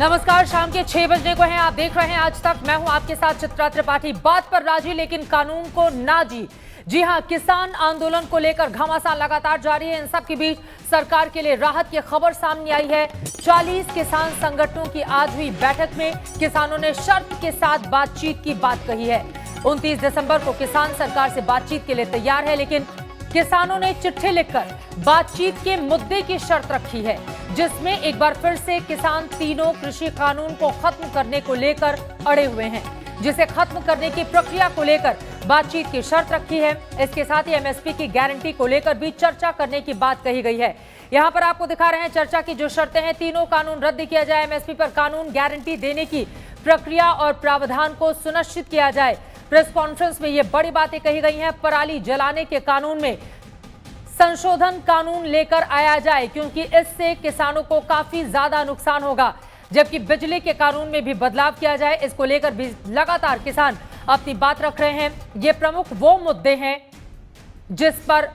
नमस्कार, शाम के 6 बजने को हैं। आप देख रहे हैं आज तक। मैं हूं आपके साथ चित्रा त्रिपाठी। बात पर राजी लेकिन कानून को ना जी। जी हां, किसान आंदोलन को लेकर घमासान लगातार जारी है। इन सब के बीच सरकार के लिए राहत की खबर सामने आई है। 40 किसान संगठनों की आज हुई बैठक में किसानों ने शर्त के साथ बातचीत की बात कही है। 29 दिसंबर को किसान सरकार से बातचीत के लिए तैयार है, लेकिन किसानों ने चिट्ठी लिखकर बातचीत के मुद्दे की शर्त रखी है, जिसमें एक बार फिर से किसान तीनों कृषि कानून को खत्म करने को लेकर अड़े हुए हैं, जिसे खत्म करने की प्रक्रिया को लेकर बातचीत की शर्त रखी है। इसके साथ ही एमएसपी की गारंटी को लेकर भी चर्चा करने की बात कही गई है। यहां पर आपको दिखा रहे हैं चर्चा की जो शर्तें हैं। तीनों कानून रद्द किया जाए, एमएसपी पर कानून गारंटी देने की प्रक्रिया और प्रावधान को सुनिश्चित किया जाए। प्रेस कॉन्फ्रेंस में ये बड़ी बातें कही गई हैं। पराली जलाने के कानून में संशोधन कानून लेकर आया जाए, क्योंकि इससे किसानों को काफी ज्यादा नुकसान होगा। जबकि बिजली के कानून में भी बदलाव किया जाए, इसको लेकर भी लगातार किसान अपनी बात रख रहे हैं। ये प्रमुख वो मुद्दे हैं जिस पर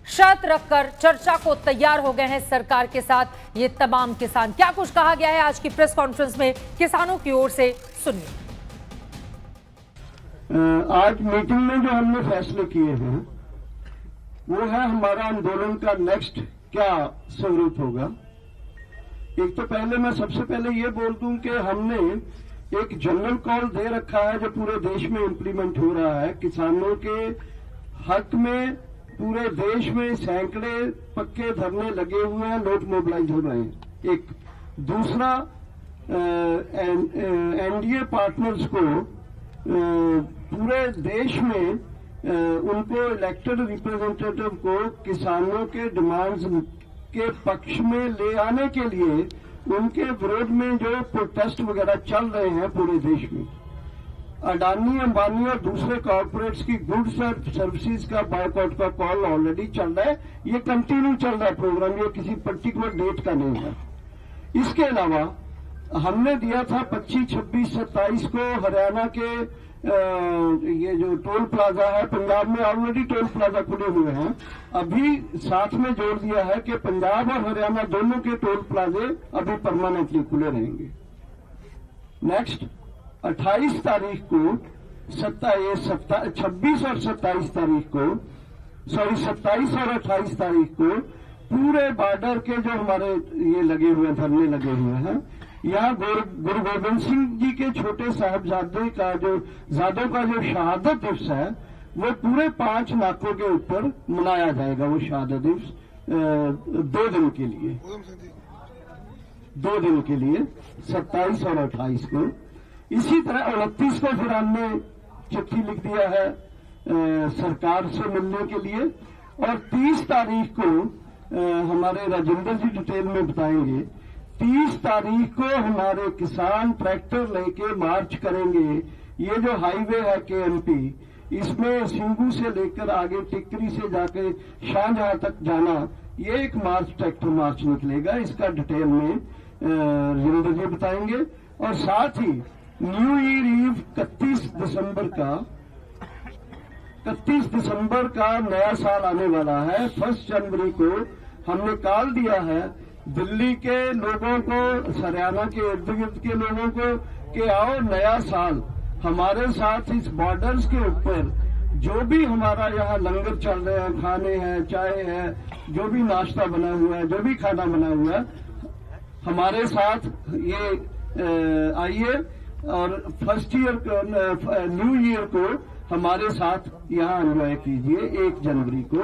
शर्त रखकर चर्चा को तैयार हो गए हैं सरकार के साथ ये तमाम किसान। क्या कुछ कहा गया है आज की प्रेस कॉन्फ्रेंस में किसानों की ओर से, सुनिए। आज मीटिंग में जो हमने फैसले किए हैं वो है हमारा आंदोलन का नेक्स्ट क्या स्वरूप होगा। एक तो पहले मैं सबसे पहले ये बोल दूं कि हमने एक जनरल कॉल दे रखा है जो पूरे देश में इंप्लीमेंट हो रहा है। किसानों के हक में पूरे देश में सैकड़े पक्के धरने लगे हुए हैं, लोग मोबिलाइज हो रहे हैं। एक दूसरा, एनडीए पार्टनर्स को पूरे देश में उनको इलेक्टेड रिप्रेजेंटेटिव को किसानों के डिमांड्स के पक्ष में ले आने के लिए उनके विरोध में जो प्रोटेस्ट वगैरह चल रहे हैं पूरे देश में, अडानी, अंबानी और दूसरे कॉर्पोरेट्स की गुड्स और सर्विसेज का बायकॉट का कॉल ऑलरेडी चल रहा है। ये कंटिन्यू चल रहा है प्रोग्राम, ये किसी पर्टिकुलर डेट का नहीं है। इसके अलावा हमने दिया था 25, 26, 27 को हरियाणा के ये जो टोल प्लाजा है, पंजाब में ऑलरेडी टोल प्लाजा खुले हुए हैं। अभी साथ में जोड़ दिया है कि पंजाब और हरियाणा दोनों के टोल प्लाजे अभी परमानेंटली खुले रहेंगे। नेक्स्ट 28 तारीख को 26 और 27 तारीख को 27 और 28 तारीख को पूरे बॉर्डर के जो हमारे ये लगे हुए धरने लगे हुए हैं, यहाँ गुरु गोविंद सिंह जी के छोटे साहबजादे का जो शहादत दिवस है वो पूरे 5 नाकों के ऊपर मनाया जाएगा। वो शहादत दिवस 2 दिन के लिए 27 और 28 को। इसी तरह 29 को फिर हमने चिट्ठी लिख दिया है सरकार से मिलने के लिए, और 30 तारीख को हमारे राजेंद्र जी डिटेल में बताएंगे। 30 तारीख को हमारे किसान ट्रैक्टर लेके मार्च करेंगे। ये जो हाईवे है केएमपी, इसमें सिंगू से लेकर आगे टिकरी से जाके शाहजहां तक जाना, ये एक मार्च, ट्रैक्टर मार्च निकलेगा। इसका डिटेल में राजेंद्र जी बताएंगे। और साथ ही न्यू ईयर ईव 31 दिसंबर का नया साल आने वाला है। 1 जनवरी को हमने कॉल दिया है दिल्ली के लोगों को, हरियाणा के इर्द गिर्द के लोगों को कि आओ नया साल हमारे साथ इस बॉर्डर्स के ऊपर जो भी हमारा यहाँ लंगर चल रहे हैं, खाने हैं, चाय है, जो भी नाश्ता बना हुआ है, जो भी खाना बना हुआ है, हमारे साथ ये आइए और फर्स्ट ईयर न्यू ईयर को हमारे साथ यहाँ एंजॉय कीजिए 1 जनवरी को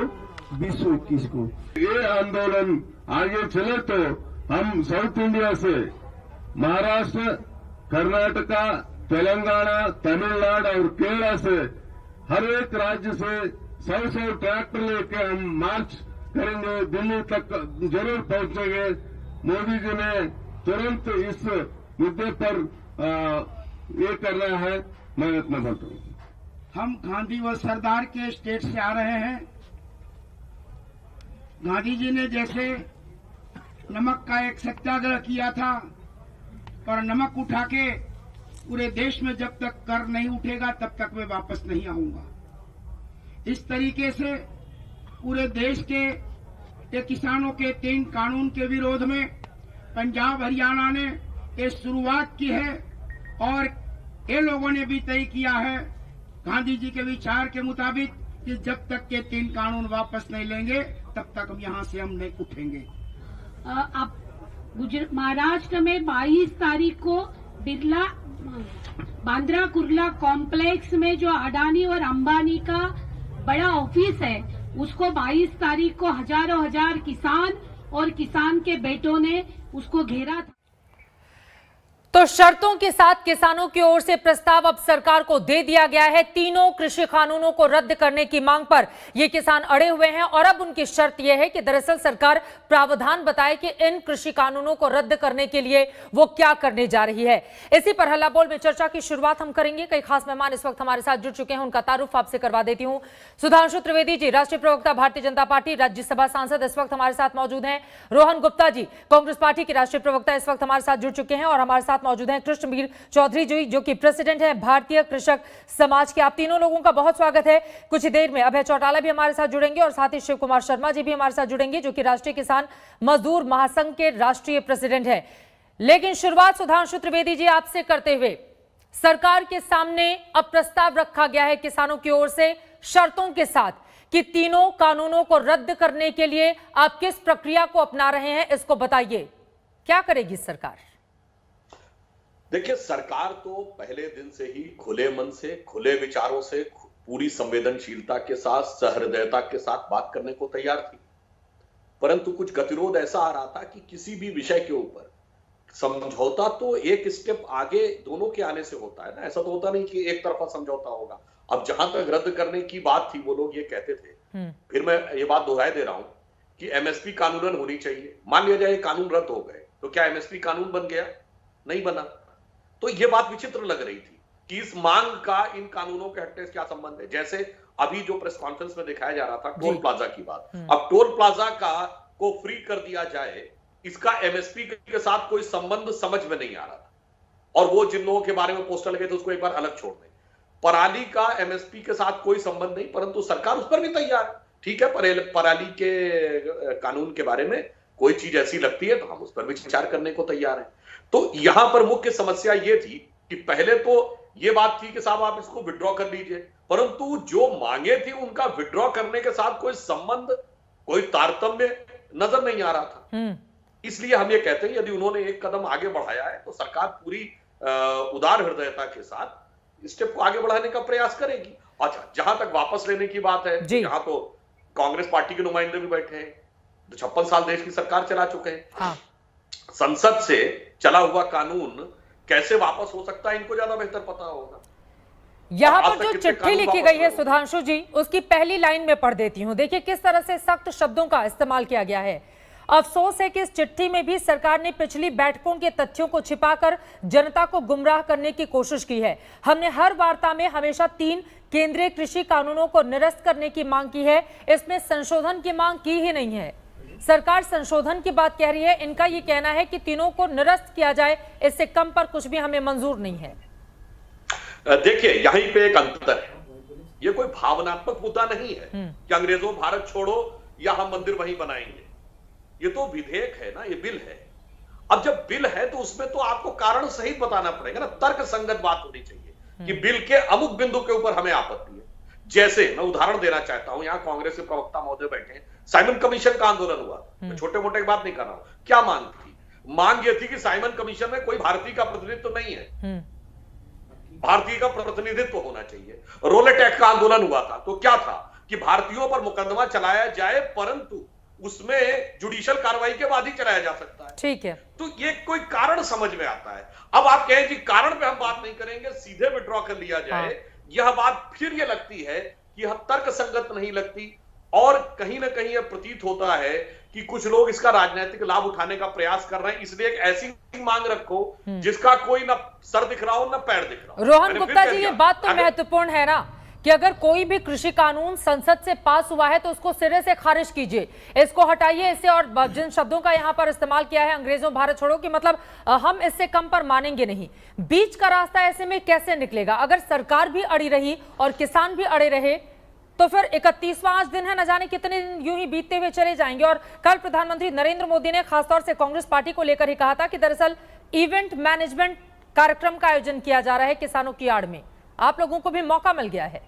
2021 को। ये आंदोलन आगे चले तो हम साउथ इंडिया से महाराष्ट्र, कर्नाटका, तेलंगाना, तमिलनाडु और केरला से हर एक राज्य से 100 ट्रैक्टर लेके हम मार्च करेंगे, दिल्ली तक जरूर पहुंचेंगे। मोदी जी ने तुरंत इस मुद्दे पर ये करना है, मैं इतना बोलता हूँ। हम गांधी व सरदार के स्टेट से आ रहे हैं। गांधी जी ने जैसे नमक का एक सत्याग्रह किया था और नमक उठा के पूरे देश में जब तक कर नहीं उठेगा तब तक मैं वापस नहीं आऊंगा, इस तरीके से पूरे देश के किसानों के 3 कानून के विरोध में पंजाब हरियाणा ने ये शुरुआत की है और ये लोगों ने भी तय किया है गांधी जी के विचार के मुताबिक कि जब तक के 3 कानून वापस नहीं लेंगे तब तक हम यहाँ से हम नहीं उठेंगे। आप महाराष्ट्र में 22 तारीख को बिरला बांद्रा कुर्ला कॉम्प्लेक्स में जो अडानी और अंबानी का बड़ा ऑफिस है उसको 22 तारीख को हजारों हजार किसान और किसान के बेटों ने उसको घेरा था। तो शर्तों के साथ किसानों की ओर से प्रस्ताव अब सरकार को दे दिया गया है। तीनों कृषि कानूनों को रद्द करने की मांग पर ये किसान अड़े हुए हैं और अब उनकी शर्त यह है कि दरअसल सरकार प्रावधान बताए कि इन कृषि कानूनों को रद्द करने के लिए वो क्या करने जा रही है। इसी पर हल्ला बोल में चर्चा की शुरुआत हम करेंगे। कई खास मेहमान इस वक्त हमारे साथ जुड़ चुके हैं, उनका तारुफ आपसे करवा देती हूँ। सुधांशु त्रिवेदी जी, राष्ट्रीय प्रवक्ता भारतीय जनता पार्टी, राज्यसभा सांसद, इस वक्त हमारे साथ मौजूद हैं। रोहन गुप्ता जी, कांग्रेस पार्टी के राष्ट्रीय प्रवक्ता, इस वक्त हमारे साथ जुड़ चुके हैं और हमारे साथ मौजूद हैं कृष्णवीर चौधरी जी, जो कि प्रेसिडेंट हैं भारतीय कृषक समाज के। आप तीनों लोगों का बहुत स्वागत है। कुछ ही देर में अभय चौटाला भी हमारे साथ जुड़ेंगे और साथ ही शिव कुमार शर्मा जी भी हमारे साथ जुड़ेंगे, जो कि राष्ट्रीय किसान मजदूर महासंघ के राष्ट्रीय प्रेसिडेंट है। लेकिन शुरुआत सुधांशु त्रिवेदी जी आपसे करते हुए, सरकार के सामने अब प्रस्ताव रखा गया है किसानों की ओर से शर्तों के साथ कि तीनों कानूनों को रद्द करने के लिए आप किस प्रक्रिया को अपना रहे हैं, इसको बताइए। क्या करेगी सरकार? देखिए, सरकार तो पहले दिन से ही खुले मन से, खुले विचारों से, पूरी संवेदनशीलता के साथ, सहृदयता के साथ बात करने को तैयार थी, परंतु कुछ गतिरोध ऐसा आ रहा था कि किसी भी विषय के ऊपर समझौता तो एक स्टेप आगे दोनों के आने से होता है ना। ऐसा तो होता नहीं कि एक तरफा समझौता होगा। अब जहां तक रद्द करने की बात थी, वो लोग ये कहते थे, फिर मैं ये बात दोहराए दे रहा हूं कि एमएसपी कानूनन होनी चाहिए। मान लिया जाए कानून रद्द हो गए तो क्या एमएसपी कानून बन गया? नहीं बना। तो ये बात विचित्र लग रही थी कि इस मांग का इन कानूनों के हटने से क्या संबंध है। जैसे अभी जो प्रेस कॉन्फ्रेंस में दिखाया जा रहा था टोल प्लाजा की बात, अब टोल प्लाजा को फ्री कर दिया जाए, इसका एमएसपी के साथ कोई संबंध समझ में नहीं आ रहा था। और वो जिन लोगों के बारे में पोस्टर लगे थे उसको एक बार अलग छोड़ दें। पराली का एमएसपी के साथ कोई संबंध नहीं, परंतु सरकार उस पर भी तैयार। ठीक है, पराली के कानून के बारे में कोई चीज ऐसी लगती है तो हम उस पर भी विचार करने को तैयार हैं। तो यहां पर मुख्य समस्या यह थी कि पहले तो यह बात थी कि साहब आप इसको विड्रॉ कर लीजिए, परंतु जो मांगे थी उनका विड्रॉ करने के साथ कोई संबंध, कोई तारतम्य नजर नहीं आ रहा था। इसलिए हम ये कहते हैं यदि उन्होंने एक कदम आगे बढ़ाया है तो सरकार पूरी उदार हृदयता के साथ स्टेप को आगे बढ़ाने का प्रयास करेगी। अच्छा, जहां तक वापस लेने की बात है, यहां तो कांग्रेस पार्टी के नुमाइंदे भी बैठे हैं, 56 साल देश की सरकार चला चुके हैं। हाँ। संसद से चला हुआ कानून कैसे वापस हो सकता है, इनको ज्यादा बेहतर पता होगा। यहां पर जो चिट्ठी लिखी गई है सुधांशु जी, उसकी पहली लाइन में पढ़ देती हूं। देखिए किस तरह से सख्त शब्दों का इस्तेमाल किया गया है। अफसोस है कि इस चिट्ठी में भी सरकार ने पिछली बैठकों के तथ्यों को छिपाकर जनता को गुमराह करने की कोशिश की है। हमने हर वार्ता में हमेशा 3 केंद्रीय कृषि कानूनों को निरस्त करने की मांग की है, इसमें संशोधन की मांग की ही नहीं है। सरकार संशोधन की बात कह रही है, इनका ये कहना है कि तीनों को निरस्त किया जाए, इससे कम पर कुछ भी हमें मंजूर नहीं है। देखिए, यहीं पे एक अंतर है। ये कोई भावनात्मक मुद्दा नहीं है कि अंग्रेजों भारत छोड़ो या हम मंदिर वहीं बनाएंगे। ये तो विधेयक है ना, ये बिल है। अब जब बिल है तो उसमें तो आपको कारण सहित बताना पड़ेगा ना, तर्क संगत बात होनी चाहिए कि बिल के अमुक बिंदु के ऊपर हमें आपत्ति है। जैसे मैं उदाहरण देना चाहता हूं, यहां कांग्रेस के प्रवक्ता महोदय बैठे हैं, साइमन कमीशन का आंदोलन हुआ, मैं छोटे मोटे की बात नहीं कर रहा हूं। क्या मांग थी? मांग यह थी कि साइमन कमीशन में कोई भारतीय का प्रतिनिधित्व नहीं है, भारतीय का प्रतिनिधित्व होना चाहिए। रोलेट एक्ट का आंदोलन हुआ था, तो क्या था कि भारतीयों पर मुकदमा चलाया जाए, परंतु उसमें जुडिशियल कार्रवाई के बाद ही चलाया जा सकता है। ठीक है, तो ये कोई कारण समझ में आता है। अब आप कहें कि कारण पे हम बात नहीं करेंगे, सीधे विड्रॉ कर लिया जाए, यह बात फिर ये लगती है कि यह तर्क संगत नहीं लगती, और कहीं ना कहीं यह प्रतीत होता है कि कुछ लोग इसका राजनीतिक लाभ उठाने का प्रयास कर रहे हैं। इसलिए एक ऐसी मांग रखो जिसका कोई ना सर दिख रहा हो ना पैर दिख रहा हो। रोहन गुप्ता जी, ये बात तो महत्वपूर्ण है ना कि अगर कोई भी कृषि कानून संसद से पास हुआ है तो उसको सिरे से खारिज कीजिए, इसको हटाइए इससे। और जिन शब्दों का यहाँ पर इस्तेमाल किया है, अंग्रेजों भारत छोड़ो, कि मतलब हम इससे कम पर मानेंगे नहीं। बीच का रास्ता ऐसे में कैसे निकलेगा? अगर सरकार भी अड़ी रही और किसान भी अड़े रहे तो फिर 31वां आज दिन है, न जाने कितने दिन यूं ही बीतते हुए चले जाएंगे। और कल प्रधानमंत्री नरेंद्र मोदी ने खासतौर से कांग्रेस पार्टी को लेकर ही कहा था कि दरअसल इवेंट मैनेजमेंट कार्यक्रम का आयोजन किया जा रहा है किसानों की आड़ में। आप लोगों को भी मौका मिल गया है।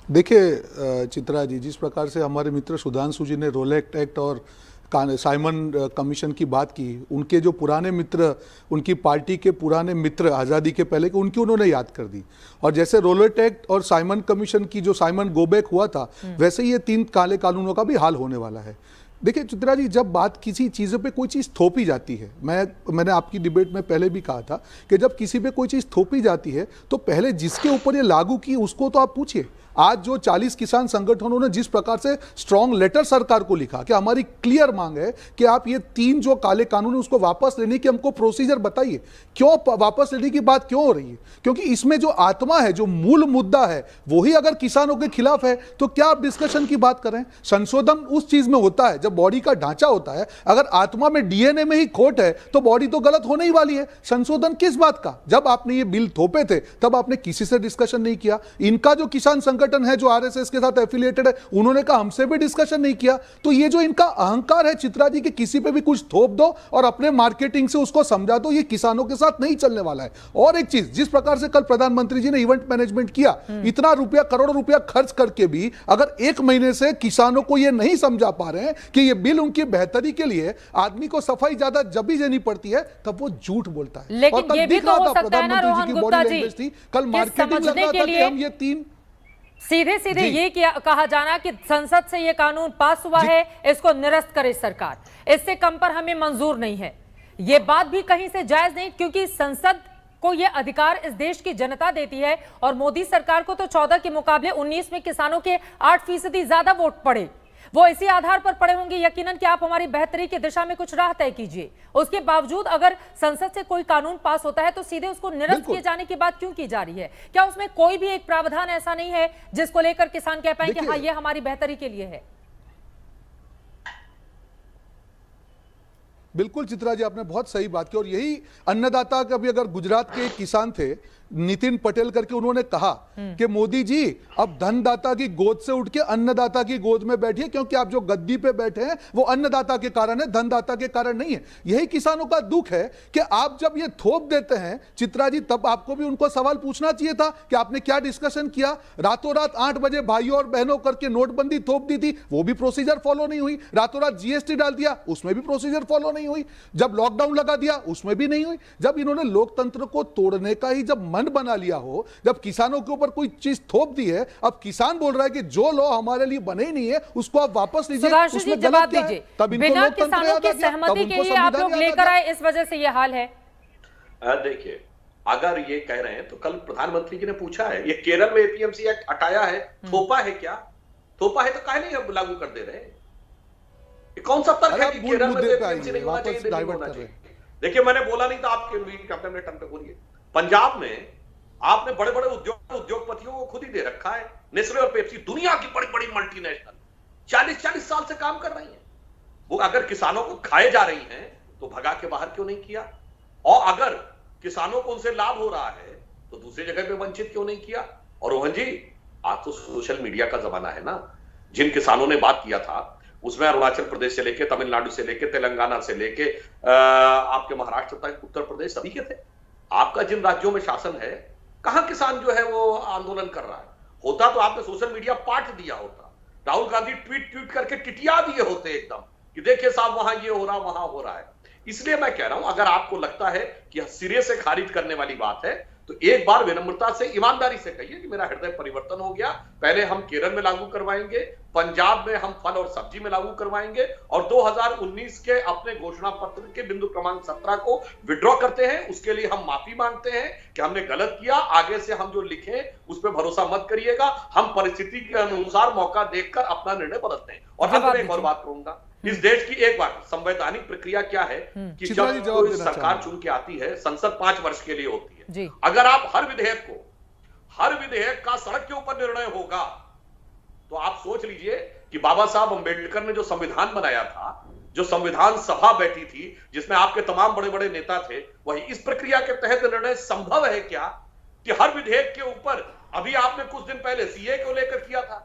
देखिए चित्रा जी, जिस प्रकार से हमारे मित्र सुधांशु जी ने रोलेट एक्ट और साइमन कमीशन की बात की, उनके जो पुराने मित्र, उनकी पार्टी के पुराने मित्र आज़ादी के पहले के, उनकी उन्होंने याद कर दी। और जैसे रोलेट एक्ट और साइमन कमीशन की जो साइमन गोबैक हुआ था, वैसे ही ये 3 काले कानूनों का भी हाल होने वाला है। देखिए चित्रा जी, जब बात किसी चीज़ों पे कोई चीज़ थोपी जाती है, मैंने आपकी डिबेट में पहले भी कहा था कि जब किसी पे कोई चीज़ थोपी जाती है तो पहले जिसके ऊपर ये लागू की उसको तो आप पूछिए। आज जो 40 किसान संगठनों ने जिस प्रकार से स्ट्रॉन्ग लेटर सरकार को लिखा कि हमारी क्लियर मांग है कि आप ये 3 जो काले कानून है उसको वापस लेने की हमको प्रोसीजर बताइए, क्यों वापस लेने की बात क्यों हो रही है? क्योंकि इसमें जो आत्मा है, जो मूल मुद्दा है, वही अगर किसानों के खिलाफ है तो क्या आप डिस्कशन की बात करें? संशोधन उस चीज में होता है जब बॉडी का ढांचा होता है। अगर आत्मा में, डीएनए में ही खोट है तो बॉडी तो गलत होने ही वाली है। संशोधन किस बात का? जब आपने ये बिल थोपे थे तब आपने किसी से डिस्कशन नहीं किया। इनका जो किसान संगठन है जो आरएसएस के साथ एफिलिएटेड है, उन्होंने कहा हमसे भी डिस्कशन नहीं किया। तो ये जो इनका अहंकार है चित्रा जी, कि किसी पे भी कुछ थोप दो और अपने मार्केटिंग से उसको समझा दो, ये किसानों के साथ नहीं चलने वाला है। और एक चीज, जिस प्रकार से कल प्रधानमंत्री जी ने इवेंट मैनेजमेंट किया, इतना रुपया, करोड़ों रुपया खर्च करके भी अगर 1 महीने से किसानों को ये नहीं समझा पा रहे हैं कि ये बिल उनकी बेहतरी के लिए, आदमी को सफाई ज्यादा जब भी देनी पड़ती है तब वो झूठ बोलता है। लेकिन ये भी तो हो सकता है ना रोहन गुप्ता जी, कल मार्केटिंग लग रहा था कि हम ये 3 सीधे ये कहा जाना कि संसद से ये कानून पास हुआ है, इसको निरस्त करे सरकार, इससे कम पर हमें मंजूर नहीं है। ये बात भी कहीं से जायज नहीं, क्योंकि संसद को ये अधिकार इस देश की जनता देती है और मोदी सरकार को तो 14 के मुकाबले 19 में किसानों के 8% ज्यादा वोट पड़े। वो इसी आधार पर पड़े होंगे यकीनन कि आप हमारी बेहतरी की दिशा में कुछ राह तय कीजिए। उसके बावजूद अगर संसद से कोई कानून पास होता है तो सीधे उसको निरस्त किए जाने की बात क्यों की जा रही है? क्या उसमें कोई भी एक प्रावधान ऐसा नहीं है जिसको लेकर किसान कह पाए कि हाँ ये हमारी बेहतरी के लिए है? बिल्कुल चित्रा जी, आपने बहुत सही बात की। और यही अन्नदाता का भी, अगर गुजरात के एक किसान थे नितिन पटेल करके, उन्होंने कहा कि मोदी जी अब धनदाता की गोद से उठ के अन्नदाता की गोद में बैठिए, क्योंकि आप जो गद्दी पे बैठे हैं वो अन्नदाता के कारण है, धनदाता के कारण नहीं है। यही किसानों का दुख है कि आप जब ये थोप देते हैं चित्रा जी, तब आपको भी उनको सवाल पूछना चाहिए था कि आपने क्या डिस्कशन किया। रातों रात 8 बजे भाइयों और बहनों करके नोटबंदी थोप दी थी, वो भी प्रोसीजर फॉलो नहीं हुई। रातों रात जीएसटी डाल दिया, उसमें भी प्रोसीजर फॉलो नहीं हुई। जब लॉकडाउन लगा दिया, उसमें भी नहीं हुई। जब इन्होंने लोकतंत्र को तोड़ने का ही जब मन बना लिया हो, जब किसानों के ऊपर कोई चीज थोप दी है, अब किसान बोल रहा है कि जो लॉ हमारे लिए बने ही नहीं है उसको आप वापस लीजिए, उसमें जवाब दीजिए। बिना किसानों की सहमति के लिए आप लोग लेकर आए, इस वजह से यह हाल है। देखिए, अगर ये कह रहे हैं तो कल प्रधानमंत्री जी ने पूछा है, ये केरल में एपीएमसी एक्ट हटाया है, थोपा है क्या? थोपा है तो काहे नहीं अब लागू कर दे रहे हैं? कौन सा तर्क है कि केरल में एपीएमसी नहीं होना चाहिए, नहीं होना चाहिए? देखिए, मैंने बोला नहीं था, आपके अपने टर्म पे बोलिए। पंजाब में आपने बड़े बड़े उद्योगपतियों को खुद ही दे रखा है। नेस्ले और पेप्सी दुनिया की बड़ी बड़ी मल्टीनेशनल 40-40 साल से काम कर रही हैं। वो अगर किसानों को खाए जा रही हैं तो भगा के बाहर क्यों नहीं किया? और अगर किसानों को उनसे लाभ हो रहा है तो दूसरी जगह पे वंचित क्यों नहीं किया? और रोहन जी, आज तो सोशल मीडिया का जमाना है ना। जिन किसानों ने बात किया था उसमें अरुणाचल प्रदेश से लेके, तमिलनाडु से लेके, तेलंगाना से लेके आपके महाराष्ट्र तक, उत्तर प्रदेश, सभी के थे। आपका जिन राज्यों में शासन है, कहां किसान जो है वो आंदोलन कर रहा है? होता तो आपने सोशल मीडिया पाठ दिया होता। राहुल गांधी ट्वीट करके टिटिया दिए होते एकदम कि देखिए साहब वहां ये हो रहा, वहां हो रहा है। इसलिए मैं कह रहा हूं, अगर आपको लगता है कि सिरे से खारिज करने वाली बात है तो एक बार विनम्रता से, ईमानदारी से कहिए कि मेरा हृदय परिवर्तन हो गया। पहले हम केरल में लागू करवाएंगे, पंजाब में हम फल और सब्जी में लागू करवाएंगे, और 2019 के अपने घोषणा पत्र के बिंदु क्रमांक 17 को विड्रॉ करते हैं। उसके लिए हम माफी मांगते हैं कि हमने गलत किया। आगे से हम जो लिखें उस पर भरोसा मत करिएगा। हम परिस्थिति के अनुसार मौका देखकर अपना निर्णय बदलते हैं। और हम एक और बात कहूंगा, इस देश की एक बार संवैधानिक प्रक्रिया क्या है कि जब कोई सरकार चुन के आती है, संसद 5 वर्ष के लिए होती है। अगर आप हर विधेयक का सड़क के ऊपर निर्णय होगा तो आप सोच लीजिए कि बाबा साहब अंबेडकर ने जो संविधान बनाया था, जो संविधान सभा बैठी थी जिसमें आपके तमाम बड़े बड़े नेता थे, वही इस प्रक्रिया के तहत निर्णय संभव है क्या? कि हर विधेयक के ऊपर, अभी आपने कुछ दिन पहले सीए को लेकर किया था,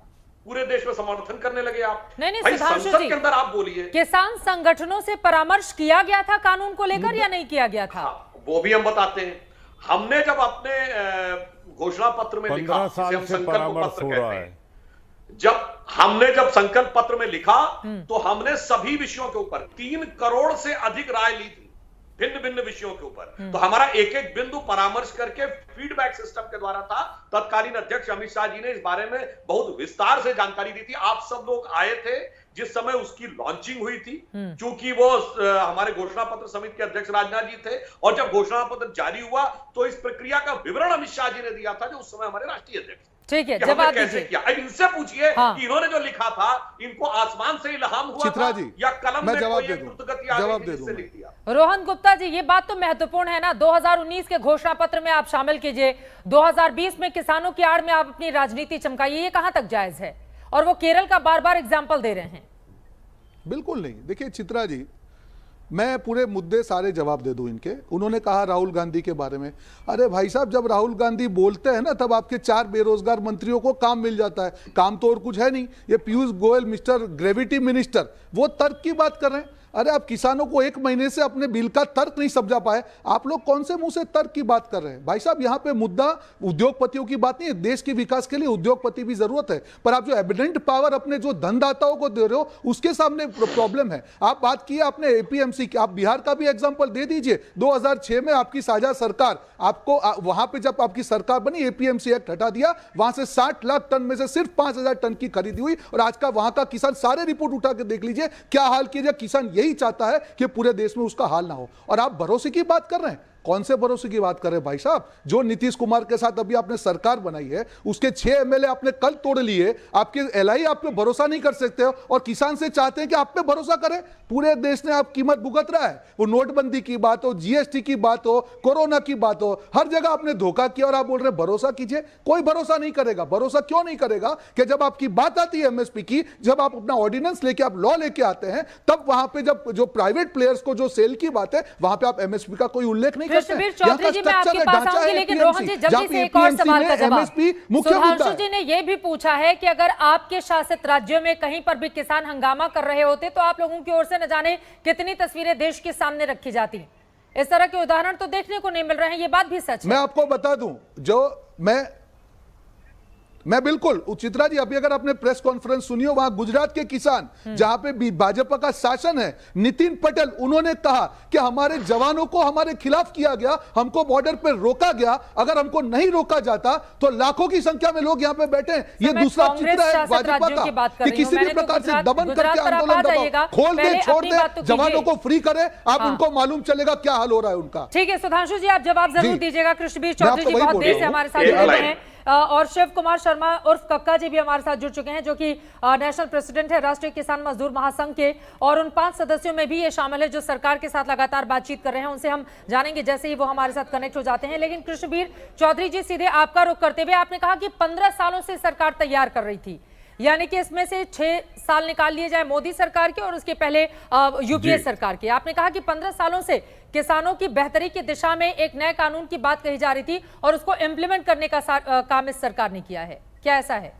पूरे देश में समर्थन करने लगे आप। नहीं, भाई सुधांशु संसद जी, के अंदर आप बोलिए। किसान संगठनों से परामर्श किया गया था कानून को लेकर या नहीं किया गया था? हाँ, वो भी हम बताते हैं। हमने जब अपने घोषणा पत्र में लिखा, 15 साल से परामर्श हो रहा है। जब संकल्प पत्र में लिखा तो हमने सभी विषयों के ऊपर 3 करोड़ से अधिक राय ली थी, भिन्न भिन्न विषयों के ऊपर। तो हमारा एक एक बिंदु परामर्श करके फीडबैक सिस्टम के द्वारा था। तत्कालीन अध्यक्ष अमित शाह जी ने इस बारे में बहुत विस्तार से जानकारी दी थी। आप सब लोग आए थे जिस समय उसकी लॉन्चिंग हुई थी, क्योंकि वो हमारे घोषणा पत्र समिति के अध्यक्ष राजनाथ जी थे, और जब घोषणा पत्र जारी हुआ तो इस प्रक्रिया का विवरण अमित शाह जी ने दिया था, जो उस समय हमारे राष्ट्रीय अध्यक्ष। ठीक है, जवाब कैसे किया? अब इनसे पूछिए कि इन्होंने जो लिखा था, इनको आसमान से इल्हाम हुआ चित्रा था जी, या कलम मैं में जवाब कोई दे एक दूं, द्रुतगति आ जवाब गई दे जिससे दूं। लिख दिया? रोहन गुप्ता जी, ये बात तो महत्वपूर्ण है ना, 2019 के घोषणा पत्र में आप शामिल कीजिए, 2020 में किसानों की आड़ में आप अपनी राजनीति चमकाइए, ये कहां तक जायज है? और वो केरल का बार बार एग्जाम्पल दे रहे हैं। बिल्कुल नहीं। देखिए चित्रा जी, मैं पूरे मुद्दे सारे जवाब दे दूं इनके। उन्होंने कहा राहुल गांधी के बारे में, अरे भाई साहब, जब राहुल गांधी बोलते हैं ना तब आपके 4 बेरोजगार मंत्रियों को काम मिल जाता है। काम तो और कुछ है नहीं। ये Piyush Goyal mister gravity minister, वो तर्क की बात कर रहे हैं। अरे आप किसानों को 1 महीने से अपने बिल का तर्क नहीं समझा पाए, आप लोग कौन से मुंह से तर्क की बात कर रहे हैं? भाई साहब, यहाँ पे मुद्दा उद्योगपतियों की बात नहीं है। देश के विकास के लिए उद्योगपति भी जरूरत है, पर आप जो एविडेंट पावर अपने जो धनदाताओं को दे रहे हो उसके सामने प्रॉब्लम है। आप बात की आपने एपीएमसी की, आप बिहार का भी एग्जाम्पल दे दीजिए। 2006 में आपकी साझा सरकार, आपको वहां पे जब आपकी सरकार बनी, एपीएमसी एक्ट हटा दिया, वहां से 60 लाख टन में से सिर्फ 5000 टन की खरीदी हुई, और आज का वहां का किसान, सारे रिपोर्ट उठा के देख लीजिए क्या हाल किया। किसान यही चाहता है कि पूरे देश में उसका हाल ना हो, और आप भरोसे की बात कर रहे हैं। कौन से भरोसे की बात कर रहे हैं भाई साहब? जो नीतीश कुमार के साथ अभी आपने सरकार बनाई है, उसके 6 एमएलए आपने कल तोड़ लिए। आपके एलआई आप पे भरोसा नहीं कर सकते हो, और किसान से चाहते हैं कि आप पे भरोसा करें। पूरे देश ने आप कीमत भुगत रहा है। वो नोटबंदी की बात हो, जीएसटी की बात हो, कोरोना की बात हो, हर जगह आपने धोखा किया, और आप बोल रहे भरोसा कीजिए। कोई भरोसा नहीं करेगा। भरोसा क्यों नहीं करेगा? कि जब आपकी बात आती है एमएसपी की, जब आप अपना ऑर्डिनेंस लेके, आप लॉ लेके आते हैं, तब वहां पे जब जो प्राइवेट प्लेयर्स को जो सेल की बात है, वहां पे आप एमएसपी का कोई उल्लेख नहीं करते। जी, मैं आपके पास आऊंगी, लेकिन रोहन जी जल्दी से एक और सवाल का जवाब। सुधांशु जी ने यह भी पूछा है कि अगर आपके शासित राज्यों में कहीं पर भी किसान हंगामा कर रहे होते तो आप लोगों की ओर से न जाने कितनी तस्वीरें देश के सामने रखी जाती। इस तरह के उदाहरण तो देखने को नहीं मिल रहे हैं, ये बात भी सच है। मैं आपको बता दूं, जो मैं बिल्कुल, चित्रा जी, अभी अगर आपने प्रेस कॉन्फ्रेंस सुनी हो, वहां गुजरात के किसान, जहां पे भाजपा का शासन है, नितिन पटेल, उन्होंने कहा कि हमारे जवानों को हमारे खिलाफ किया गया, हमको बॉर्डर पे रोका गया, अगर हमको नहीं रोका जाता तो लाखों की संख्या में लोग यहां पे बैठे हैं। ये दूसरा चित्र है भाजपा का कि किसी भी प्रकार से दमन करके आंदोलन दबाओ, खोल दे, छोड़ दे, जवानों को फ्री करे, आप उनको मालूम चलेगा क्या हाल हो रहा है उनका। ठीक है सुधांशु जी, आप जवाब जरूर दीजिएगा। कृष्णबीर चौधरी जी बहुत देर से हमारे साथ जुड़े हुए हैं, और शिव कुमार शर्मा उर्फ कक्का जी भी हमारे साथ जुड़ चुके हैं, जो कि नेशनल प्रेसिडेंट है राष्ट्रीय किसान मजदूर महासंघ के, और उन 5 सदस्यों में भी ये शामिल है जो सरकार के साथ लगातार बातचीत कर रहे हैं। उनसे हम जानेंगे जैसे ही वो हमारे साथ कनेक्ट हो जाते हैं। लेकिन कृष्णबीर चौधरी जी, सीधे आपका रुख करते हुए, आपने कहा कि 15 सालों से सरकार तैयार कर रही थी, यानी कि इसमें से 6 साल निकाल लिए जाए मोदी सरकार के और उसके पहले यूपीए सरकार के। आपने कहा कि 15 सालों से किसानों की बेहतरी की दिशा में एक नए कानून की बात कही जा रही थी और उसको इंप्लीमेंट करने का काम इस सरकार ने किया है। क्या ऐसा है?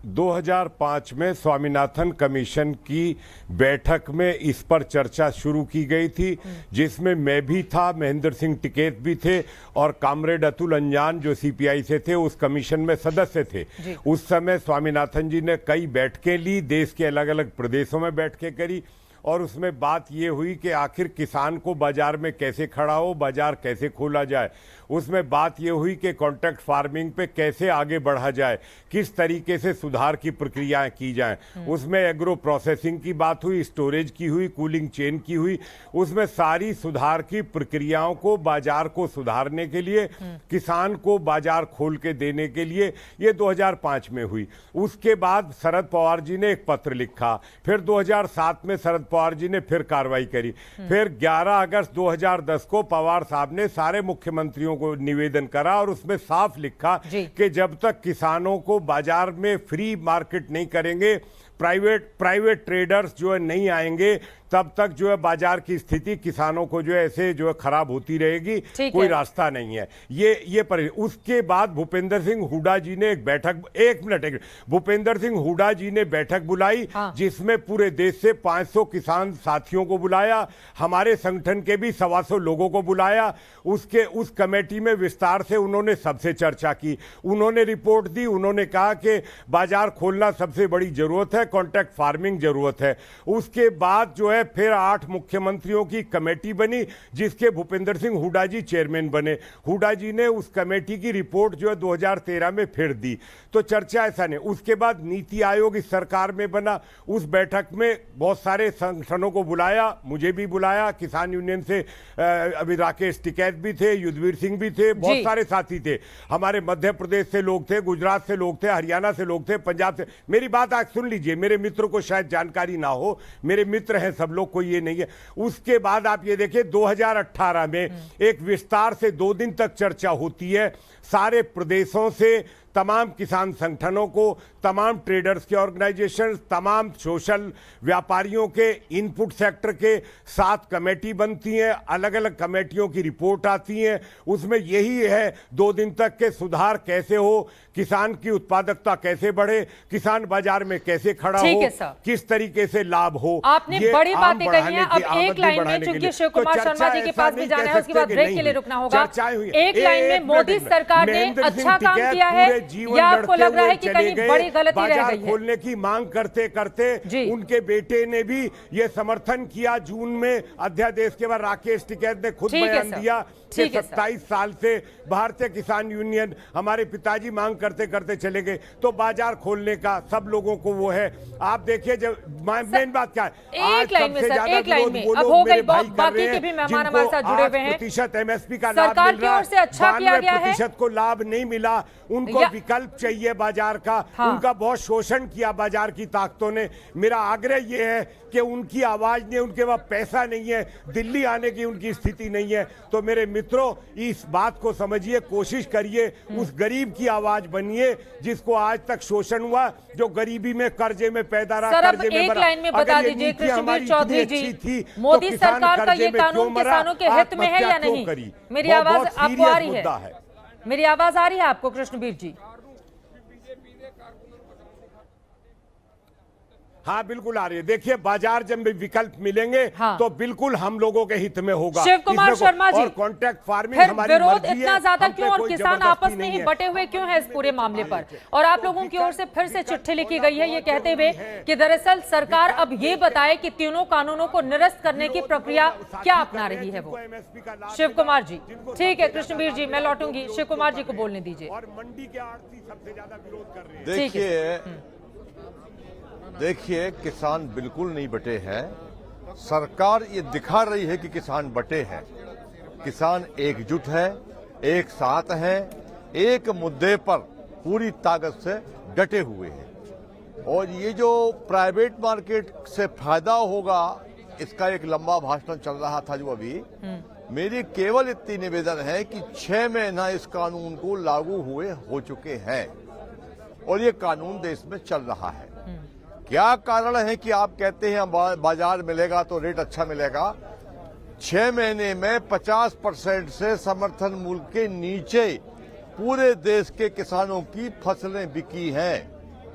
2005 में स्वामीनाथन कमीशन की बैठक में इस पर चर्चा शुरू की गई थी, जिसमें मैं भी था, महेंद्र सिंह टिकैत भी थे, और कामरेड अतुल अंजान जो सीपीआई से थे उस कमीशन में सदस्य थे। उस समय स्वामीनाथन जी ने कई बैठकें ली, देश के अलग अलग प्रदेशों में बैठकें करी, और उसमें बात ये हुई कि आखिर किसान को बाजार में कैसे खड़ा हो, बाजार कैसे खोला जाए। उसमें बात ये हुई कि कॉन्ट्रैक्ट फार्मिंग पे कैसे आगे बढ़ा जाए, किस तरीके से सुधार की प्रक्रियाएं की जाएं। उसमें एग्रो प्रोसेसिंग की बात हुई, स्टोरेज की हुई, कूलिंग चेन की हुई। उसमें सारी सुधार की प्रक्रियाओं को, बाजार को सुधारने के लिए, किसान को बाजार खोल के देने के लिए, ये 2005 में हुई। उसके बाद शरद पवार जी ने एक पत्र लिखा, फिर 2007 में शरद पवार जी ने फिर कार्रवाई करी, फिर 11 अगस्त 2010 को पवार साहब ने सारे मुख्यमंत्रियों को निवेदन करा और उसमें साफ लिखा कि जब तक किसानों को बाजार में फ्री मार्केट नहीं करेंगे, प्राइवेट ट्रेडर्स जो है नहीं आएंगे तब तक जो है बाजार की स्थिति किसानों को जो है ऐसे जो है खराब होती रहेगी, कोई रास्ता नहीं है। ये पर उसके बाद भूपेंद्र सिंह हुड्डा जी ने एक बैठक, भूपेंद्र सिंह हुड्डा जी ने बैठक बुलाई, जिसमें पूरे देश से 500 किसान साथियों को बुलाया, हमारे संगठन के भी 125 लोगों को बुलाया। उस कमेटी में विस्तार से उन्होंने सबसे चर्चा की, उन्होंने रिपोर्ट दी, उन्होंने कहा कि बाजार खोलना सबसे बड़ी जरूरत है, कॉन्ट्रैक्ट फार्मिंग जरूरत है। उसके बाद जो है फिर 8 मुख्यमंत्रियों की कमेटी बनी, जिसके भूपेंद्र सिंह हुड्डा जी चेयरमैन बने। हुड्डा जी ने उस कमेटी की रिपोर्ट जो है 2013 में फिर दी, तो चर्चा ऐसा नहीं। उसके बाद नीति आयोग इस सरकार में बना, उस बैठक में बहुत सारे संगठनों को बुलाया, मुझे भी बुलाया, किसान यूनियन से अभी राकेश टिकैत भी थे, युद्धवीर सिंह भी थे, बहुत सारे साथी थे, हमारे मध्य प्रदेश से लोग थे, गुजरात से लोग थे, हरियाणा से लोग थे, पंजाब से। मेरी बात आज सुन लीजिए, मेरे मित्रों को शायद जानकारी ना हो, मेरे मित्र हैं सब लोग, कोई ये नहीं है। उसके बाद आप ये देखिए 2018 में एक विस्तार से 2 दिन तक चर्चा होती है, सारे प्रदेशों से तमाम किसान संगठनों को, तमाम ट्रेडर्स के ऑर्गेनाइजेशन, तमाम सोशल व्यापारियों के, इनपुट सेक्टर के 7 कमेटी बनती हैं, अलग अलग कमेटियों की रिपोर्ट आती है। उसमें यही है 2 दिन तक के सुधार कैसे हो, किसान की उत्पादकता कैसे बढ़े, किसान बाजार में कैसे खड़ा हो, किस तरीके से लाभ हो। आपने बड़ी बातें कही हैं। अब एक लाइन में, चूंकि शिव कुमार शर्मा जी के पास भी जाना है, उसके बाद ब्रेक के लिए रुकना होगा। एक लाइन में, मोदी सरकार ने अच्छा काम किया है या आपको लग रहा है कि कहीं बड़ी गलती रह गई है? खोलने की मांग करते करते उनके बेटे ने भी ये समर्थन किया। जून में अध्यादेश के बाद राकेश टिकैत ने खुद बयान दिया कि 27 साल से भारतीय किसान यूनियन, हमारे पिताजी मांग करते करते चले गए, तो बाजार खोलने का सब लोगों को वो है। आप देखिए, जब मेन बात क्या है, एक लाइन में सर, एक लाइन में अब हो गई, बाकी के भी मेहमान हमारे साथ जुड़े हुए हैं। प्रतिशत MSP का लाभ सरकार की ओर से अच्छा किया गया है, प्रतिशत को लाभ नहीं मिला, उनको विकल्प चाहिए बाजार का, उनका बहुत शोषण किया बाजार की ताकतों ने। मेरा आग्रह यह है कि उनकी आवाज नहीं, उनके पास पैसा नहीं है, दिल्ली आने की उनकी स्थिति नहीं है। तो मेरे मित्रों, इस बात को समझिए, कोशिश करिए, उस गरीब की आवाज बनिए जिसको आज तक शोषण हुआ, जो गरीबी में, कर्जे में पैदा रहा, कर्जे में एक लाइन में बता दीजिए कृष्णवीर चौधरी जी, मोदी सरकार का ये कानून किसानों के हित में है या नहीं? मेरी आवाज आपको आ रही है? मेरी आवाज आ रही है आपको कृष्णवीर जी? हाँ, बिल्कुल आ रही है। देखिए, बाजार जब विकल्प मिलेंगे तो बिल्कुल हम लोगों के हित में होगा। शिव कुमार शर्मा जी, और कॉन्ट्रैक्ट फार्मिंग हमारी विरोध इतना ज्यादा क्यों, और किसान आपस में ही बटे हुए क्यों है इस पूरे मामले पर? और आप लोगों की ओर से फिर से चिट्ठी लिखी गई है ये कहते हुए कि दरअसल सरकार अब ये बताए कि तीनों कानूनों को निरस्त करने की प्रक्रिया क्या अपना रही है वो। शिव कुमार जी, ठीक है कृष्णवीर जी, मैं लौटूंगी, शिव कुमार जी को बोलने दीजिए। और मंडी के आड़ती सबसे ज्यादा विरोध कर रहे हैं। देखिए, किसान बिल्कुल नहीं बटे हैं। सरकार ये दिखा रही है कि किसान बटे हैं। किसान एकजुट है, एक साथ है, एक मुद्दे पर पूरी ताकत से डटे हुए हैं। और ये जो प्राइवेट मार्केट से फायदा होगा, इसका एक लंबा भाषण चल रहा था जो अभी, मेरी केवल इतनी निवेदन है कि 6 महीना इस कानून को लागू हुए हो चुके हैं और ये कानून देश में चल रहा है। क्या कारण है कि आप कहते हैं बाजार मिलेगा तो रेट अच्छा मिलेगा? 6 महीने में 50% से समर्थन मूल्य के नीचे पूरे देश के किसानों की फसलें बिकी हैं।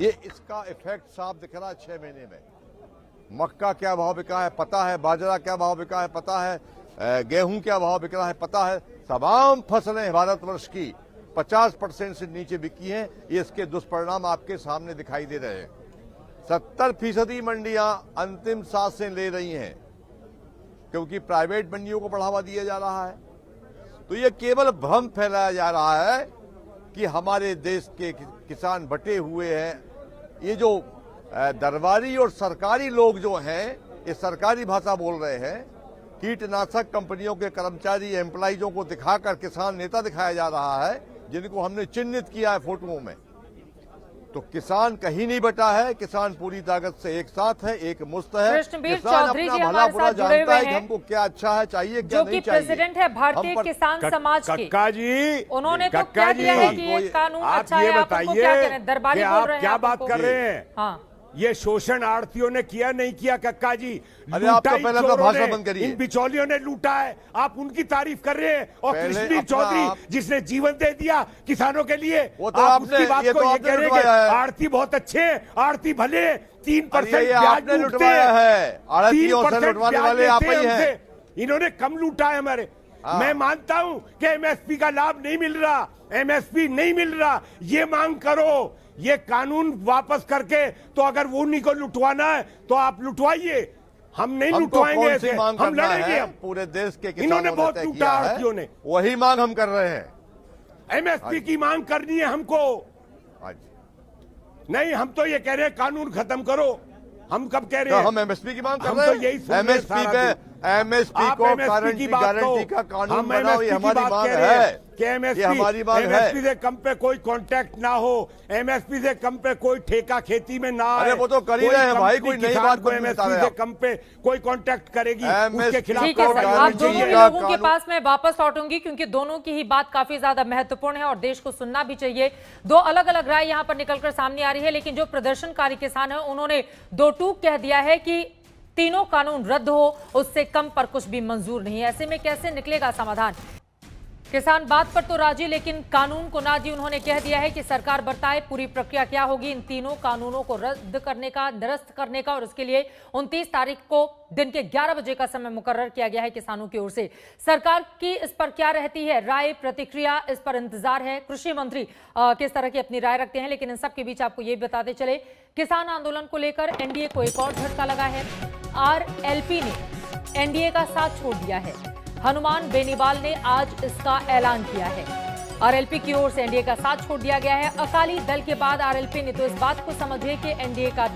ये इसका इफेक्ट साफ दिख रहा है 6 महीने में। मक्का क्या भाव बिका है पता है, बाजरा क्या भाव बिका है पता है, गेहूं क्या भाव बिक रहा है पता है। तमाम फसलें भारतवर्ष की 50% से नीचे बिकी हैं। ये इसके दुष्परिणाम आपके सामने दिखाई दे रहे हैं। 70% मंडियां अंतिम सांसें ले रही हैं क्योंकि प्राइवेट मंडियों को बढ़ावा दिया जा रहा है। तो ये केवल भ्रम फैलाया जा रहा है कि हमारे देश के किसान बटे हुए हैं। ये जो दरबारी और सरकारी लोग जो हैं, ये सरकारी भाषा बोल रहे हैं। कीटनाशक कंपनियों के कर्मचारी, एम्प्लॉइजों को दिखाकर किसान नेता दिखाया जा रहा है, जिनको हमने चिन्हित किया है फोटोओं में। तो किसान कहीं नहीं बटा है, किसान पूरी ताकत से एक साथ है, एक मुस्त है। किसान अपना भला बुरा जानता है कि हमको क्या अच्छा है, चाहिए क्या नहीं चाहिए। प्रेसिडेंट है भारतीय किसान समाज के, कक्का जी, उन्होंने तो क्या दिया है कि ये कानून अच्छा है, आप उनको क्या कह रहे हैं? दरबारी बोल रहे हैं, क्या बात कर रहे हैं? हाँ, ये शोषण आड़तियों ने किया नहीं किया कक्का जी? अरे आप तो लूटा ही पहले अपना चोरों भाषण ने, बंद करिए। इन बिचौलियों ने लूटा है, आप उनकी तारीफ कर रहे हैं। और पहले कृष्णवीर अपना चौधरी जिसने जीवन दे दिया किसानों के लिए, वो तो आप आपने- उसकी बात ये को तो ये आपने कह रहे हैं कि लुटवाया है। आड़ती बहुत अच्छे हैं, आड़ती भले हैं, 3% ये ब्याज आपने लूटते लुटवाया हैं, है। आड़तियों से 3% लुटवाने ब्याज वाले आप लेते ही हैं। हमसे। इन्होंने कम लूटा है हमारे। हाँ। मैं मानता हूं कि एमएसपी का लाभ नहीं मिल रहा, एमएसपी नहीं मिल रहा, ये मांग करो, ये कानून वापस करके, तो अगर वो उन्हीं को लुटवाना है तो आप लुटवाइए, हम नहीं हमको लुटवाएंगे कौन सी ऐसे, मांग हम करना लड़ेंगे। है? हम पूरे देश के इन्होंने किसानों ने बहुत तय लूटा किया आड़तियों है, ने। वही मांग हम कर रहे हैं। एमएसपी की मांग करनी है हमको। आज नहीं, हम तो ये कह रहे हैं कानून खत्म करो। हम कब कह रहे तो हैं? हम एमएसपी की मांग कर हम रहे तो हैं। यही सुन रहे हैं एमएसपी सारा पे दिन। एमएसपी आप को MSP गारंटी की बात गारंटी कहो। का कानून हम बनाओ, ये MSP की हमारी बात मांग कह रहे हैं है कि MSP ये हमारी मांग है। MSP से कम पे कोई कांटेक्ट ना हो, MSP से कम पे कोई ठेका खेती में ना आए। अरे वो तो कर ही रहे हैं भाई, कंपनी कोई नई किसान बात को मत बता MSP रहे से आप। कम पे कोई कांटेक्ट करेगी, MSP उसके खिलाफ ठीक है सर, आप गारंटी दोनों ही का लोगों के कानून- पास मैं वापस लौटूंगी क्योंकि दोनों की ही बात काफी ज्यादा महत्वपूर्ण है और देश को सुनना भी चाहिए। दो अलग अलग राय यहां पर निकलकर सामने आ रही है, लेकिन जो प्रदर्शनकारी किसान है उन्होंने दो टूक कह दिया है कि तीनों कानून रद्द हो, उससे कम पर कुछ भी मंजूर नहीं है। ऐसे में कैसे निकलेगा समाधान? किसान बात पर तो राजी, लेकिन कानून को ना जी। उन्होंने कह दिया है कि सरकार बताए पूरी प्रक्रिया क्या होगी इन तीनों कानूनों को रद्द करने का, निरस्त करने का, और इसके लिए 29 तारीख को दिन के 11 बजे का समय मुकर्रर किया गया है किसानों की ओर से। सरकार की इस पर क्या रहती है राय, प्रतिक्रिया, इस पर इंतजार है। कृषि मंत्री किस तरह की अपनी राय रखते हैं। लेकिन इन सब के बीच आपको ये बताते चले, किसान आंदोलन को लेकर एनडीए को एक और झटका लगा है। आरएलपी ने एनडीए का साथ छोड़ दिया है। हनुमान बेनीवाल ने आज इसका ऐलान किया है। आरएलपी की ओर से एनडीए का साथ छोड़ दिया गया है। अकाली दल के बाद आरएलपी ने तो इस बात को समझे कि एनडीए का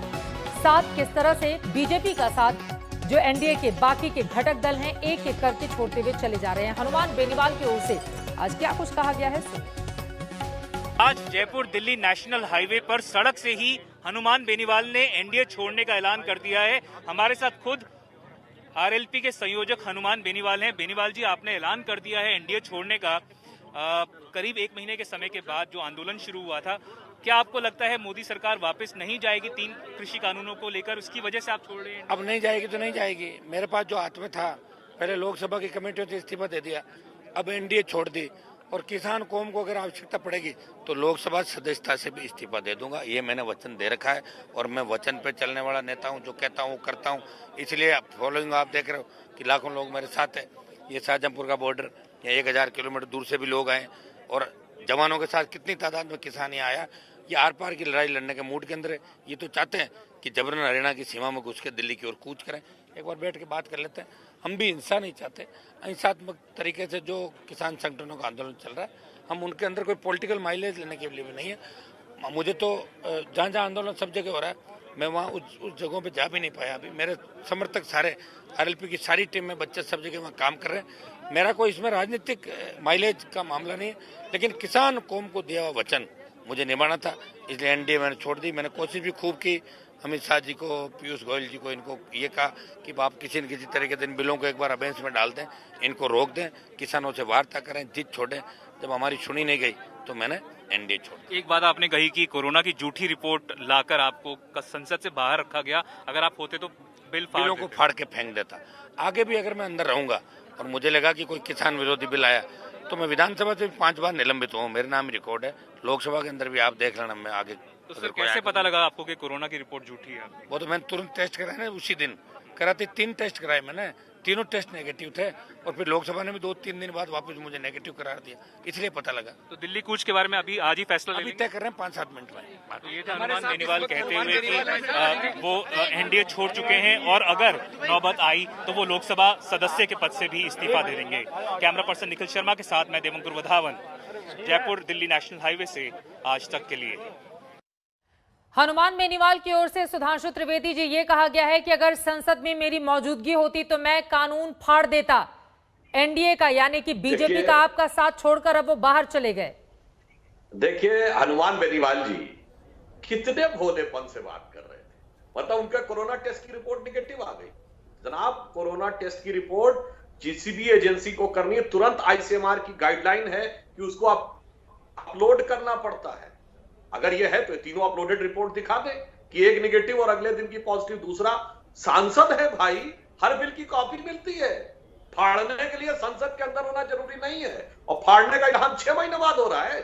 साथ किस तरह से बीजेपी का साथ जो एनडीए के बाकी के घटक दल हैं एक एक करके छोड़ते हुए चले जा रहे हैं। हनुमान बेनीवाल की ओर से आज क्या कुछ कहा गया है, सुनिए। आज जयपुर दिल्ली नेशनल हाईवे पर सड़क से ही हनुमान बेनीवाल ने एनडीए छोड़ने का ऐलान कर दिया है। हमारे साथ खुद आरएलपी के संयोजक हनुमान बेनीवाल हैं। बेनीवाल जी, आपने ऐलान कर दिया है एनडीए छोड़ने का। करीब एक महीने के समय के बाद जो आंदोलन शुरू हुआ था, क्या आपको लगता है मोदी सरकार वापस नहीं जाएगी 3 कृषि कानूनों को लेकर, उसकी वजह से आप छोड़ रहे हैं? अब नहीं जाएगी तो नहीं जाएगी। मेरे पास जो हाथ में था, पहले लोकसभा की कमेटियों से इस्तीफा दे दिया, अब एनडीए छोड़ दी, और किसान कौम को अगर आवश्यकता पड़ेगी तो लोकसभा सदस्यता से भी इस्तीफा दे दूंगा। ये मैंने वचन दे रखा है और मैं वचन पे चलने वाला नेता हूँ। जो कहता हूँ वो करता हूँ। इसलिए फॉलोइंग आप देख रहे हो कि लाखों लोग मेरे साथ है। ये शाहजहांपुर का बॉर्डर, या 1000 किलोमीटर दूर से भी लोग आए, और जवानों के साथ कितनी तादाद में किसान यहाँ आया। ये आर पार की लड़ाई लड़ने के मूड के अंदर है। ये तो चाहते हैं कि जबरन हरियाणा की सीमा में घुस के दिल्ली की ओर कूच करें। एक बार बैठ के बात कर लेते हैं। हम भी हिंसा नहीं चाहते। अहिंसात्मक तरीके से जो किसान संगठनों का आंदोलन चल रहा है, हम उनके अंदर कोई पॉलिटिकल माइलेज लेने के लिए भी नहीं है। मुझे तो जहाँ जहाँ आंदोलन सब जगह हो रहा है, मैं वहाँ उस जगहों पे जा भी नहीं पाया। अभी मेरे समर्थक सारे, आरएलपी की सारी टीम में बच्चे सब जगह वहाँ काम कर रहे हैं। मेरा कोई इसमें राजनीतिक माइलेज का मामला नहीं है, लेकिन किसान कौम को दिया हुआ वचन मुझे निभाना था, इसलिए एनडीए मैंने छोड़ दी। मैंने कोशिश भी खूब की, अमित शाह जी को, पीयूष गोयल जी को, इनको ये कहा कि आप किसी न किसी तरीके से इन बिलों को एक बार अबेंस में डाल दें, इनको रोक दें, किसानों से वार्ता करें, जिद छोड़ें। जब हमारी सुनी नहीं गई तो मैंने एनडीए छोड़। एक बात आपने कही कि कोरोना की झूठी रिपोर्ट लाकर आपको संसद से बाहर रखा गया, अगर आप होते तो बिलों को फाड़ के फेंक देता। आगे भी अगर मैं अंदर रहूंगा और मुझे लगा कि कोई किसान विरोधी बिल आया तो मैं विधानसभा से 5 बार निलंबित हूँ। मेरे नाम रिकॉर्ड है, लोकसभा के अंदर भी आप देख लेना। मैं आगे तो सर कैसे पता लगा आपको कि कोरोना की रिपोर्ट झूठी है? वो तो मैंने तुरंत टेस्ट कराए ना, उसी दिन कराते 3 टेस्ट कराए मैंने, तीनों टेस्ट नेगेटिव थे, और फिर लोकसभा ने भी 2-3 दिन बाद वापस मुझे नेगेटिव करार दिया, इसलिए पता लगा। तो दिल्ली कूच के बारे में अभी आज ही फैसला अभी तय कर रहे हैं 5-7 मिनट में। तो ये थे हनुमान बेनीवाल कहते हुए कि वो एनडीए छोड़ चुके हैं और अगर नौबत आई तो वो लोकसभा सदस्य के पद से भी इस्तीफा दे देंगे। कैमरा पर्सन निखिल शर्मा के साथ मैं देवंकुर वधावन, जयपुर दिल्ली नेशनल हाईवे से आज तक के लिए। हनुमान बेनीवाल की ओर से सुधांशु त्रिवेदी जी, ये कहा गया है कि अगर संसद में मेरी मौजूदगी होती तो मैं कानून फाड़ देता। एनडीए का यानी कि बीजेपी का आपका साथ छोड़कर अब वो बाहर चले गए। देखिए, हनुमान बेनीवाल जी कितने भोलेपन से बात कर रहे थे। मतलब उनका कोरोना टेस्ट की रिपोर्ट निगेटिव आ गई। जनाब, कोरोना टेस्ट की रिपोर्ट किसी भी एजेंसी को करनी है, तुरंत आईसीएमआर की गाइडलाइन है कि उसको अपलोड करना पड़ता है। अगर ये है तो तीनों अपलोडेड रिपोर्ट दिखा दे कि एक निगेटिव और अगले दिन की पॉजिटिव। दूसरा, सांसद है भाई, हर बिल की कॉपी मिलती है, फाड़ने के लिए संसद के अंदर होना जरूरी नहीं है, और फाड़ने का ऐलान 6 महीने बाद हो रहा है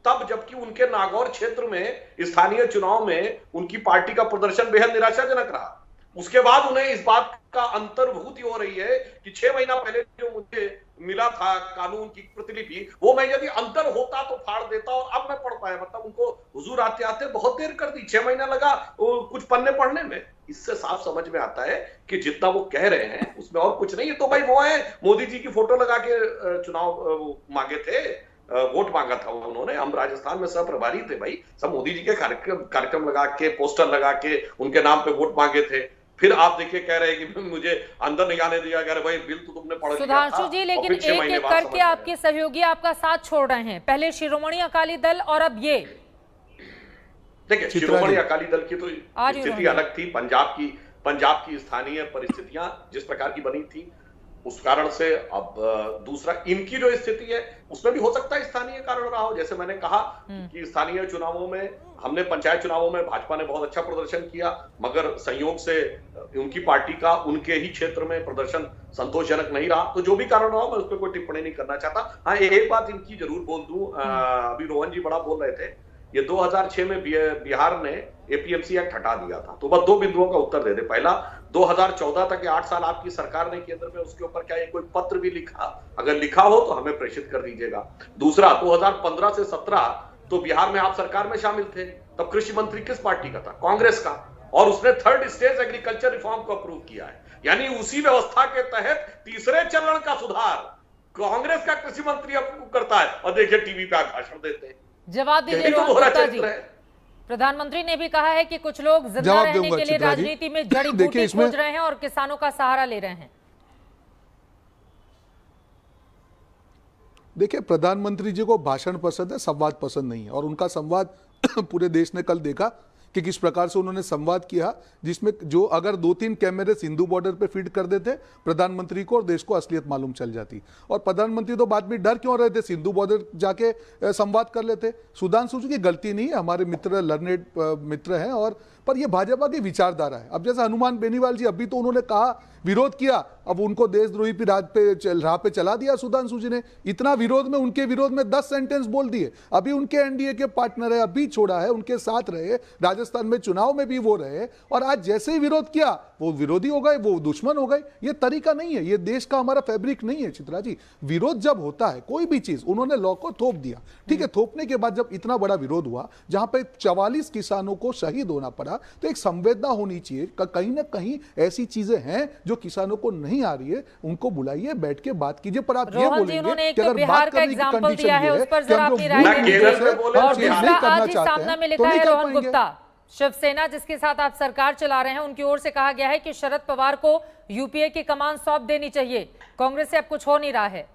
तब, जबकि उनके नागौर क्षेत्र में स्थानीय चुनाव में उनकी पार्टी का प्रदर्शन बेहद निराशाजनक रहा। उसके बाद उन्हें इस बात का अंतर्भूति हो रही है कि 6 महीना पहले जो मुझे मिला था कानून की प्रतिलिपि, वो मैं यदि अंतर होता तो फाड़ देता, और अब मैं पढ़ पाया। मतलब उनको हुजूर आते आते बहुत देर कर दी, 6 महीना लगा कुछ पन्ने पढ़ने में। इससे साफ समझ में आता है कि जितना वो कह रहे हैं उसमें और कुछ नहीं है। तो भाई वो है, मोदी जी की फोटो लगा के चुनाव मांगे थे, वोट मांगा था उन्होंने। हम राजस्थान में सब प्रभारी थे भाई, सब मोदी जी के कार्यक्रम लगा के, पोस्टर लगा के उनके नाम पे वोट मांगे थे। फिर आप देखिए कह रहे हैं कि मुझे अंदर नहीं आने दिया गया। भाई बिल तो तुमने पढ़ लिया था। सुधांशु जी, लेकिन एक एक करके आपके सहयोगी आपका साथ छोड़ रहे हैं। पहले शिरोमणि अकाली दल और अब ये। देखिए, शिरोमणि अकाली दल की तो स्थिति अलग थी। पंजाब की स्थानीय परिस्थितियां जिस प्रकार की बनी थी, उस कारण से अब दूसरा इनकी जो स्थिति है उसमें भी हो सकता है स्थानीय कारण रहा हो। जैसे मैंने कहा कि स्थानीय चुनावों में, हमने पंचायत चुनावों में भाजपा ने बहुत अच्छा प्रदर्शन किया, मगर संयोग से उनकी पार्टी का उनके ही क्षेत्र में प्रदर्शन संतोषजनक नहीं रहा। तो जो भी कारण रहा, मैं उस पर कोई टिप्पणी नहीं करना चाहता। हाँ, एक बात इनकी जरूर बोल दूं, अभी रोहन जी बड़ा बोल रहे थे, ये 2006 में बिहार ने एपीएमसी एक्ट हटा दिया था। तो बस 2 बिंदुओं का उत्तर दे दे। पहला, 2014 तक के 8 साल आपकी सरकार ने केंद्र में, उसके ऊपर क्या ये कोई पत्र भी लिखा? अगर लिखा हो तो हमें प्रेषित कर दीजिएगा। दूसरा, 2015 से 17 तो बिहार में आप सरकार में शामिल थे, तब कृषि मंत्री किस पार्टी का था? कांग्रेस का, और उसने 3rd स्टेज एग्रीकल्चर रिफॉर्म को अप्रूव किया है। यानी उसी व्यवस्था के तहत तीसरे चरण का सुधार कांग्रेस का कृषि मंत्री अप्रूव करता है, और देखिए टीवी पे भाषण देते हैं। जवाब दीजिए रोहन गुप्ता जी। प्रधानमंत्री ने भी कहा है कि कुछ लोग जिंदा रहने के लिए राजनीति में जड़ी बूटी खोज रहे हैं और किसानों का सहारा ले रहे हैं। देखिए, प्रधानमंत्री जी को भाषण पसंद है, संवाद पसंद नहीं है, और उनका संवाद पूरे देश ने कल देखा कि किस प्रकार से उन्होंने संवाद किया, जिसमें जो अगर 2-3 कैमरे सिंधु बॉर्डर पे फीड कर देते प्रधानमंत्री को और देश को असलियत मालूम चल जाती। और प्रधानमंत्री तो बाद में डर क्यों रहे थे, सिंधु बॉर्डर जाके संवाद कर लेते। सुधांशु जी की गलती नहीं है, हमारे मित्र लर्नेड मित्र हैं, और पर ये भाजपा की विचारधारा है। अब जैसे हनुमान बेनीवाल जी, अभी तो उन्होंने कहा, विरोध किया, अब उनको देशद्रोही की राह पे चला दिया सुधांशु जी ने। इतना विरोध में, उनके विरोध में 10 सेंटेंस बोल दिए। अभी उनके एनडीए के पार्टनर है, अभी छोड़ा है, उनके साथ रहे, राजस्थान में चुनाव में भी वो रहे, और आज जैसे ही विरोध किया वो विरोधी हो गए, वो दुश्मन हो गए। ये तरीका नहीं है, ये देश का हमारा फैब्रिक नहीं है चित्रा जी। विरोध जब होता है कोई भी चीज, उन्होंने लॉ को थोप दिया, ठीक है, थोपने के बाद जब इतना बड़ा विरोध हुआ, जहां पे 44 किसानों को शहीद होना पड़ा, तो एक संवेदना होनी चाहिए। कहीं ना कहीं ऐसी चीजें हैं जो किसानों को नहीं आ रही है, उनको बुलाइए, बैठ के बात कीजिए। पर आप ये बोलेंगे कि अगर बात करने की कंडीशन है कि हम लोग और दूसरा आज ही सामना में लिखा है रोहन गुप्ता, शिवसेना जिसके साथ आप सरकार चला रहे हैं, उनकी ओर से कहा गया है कि शरद पवार को यूपीए की कमान सौंप देनी चाहिए, कांग्रेस से अब कुछ हो नहीं रहा है।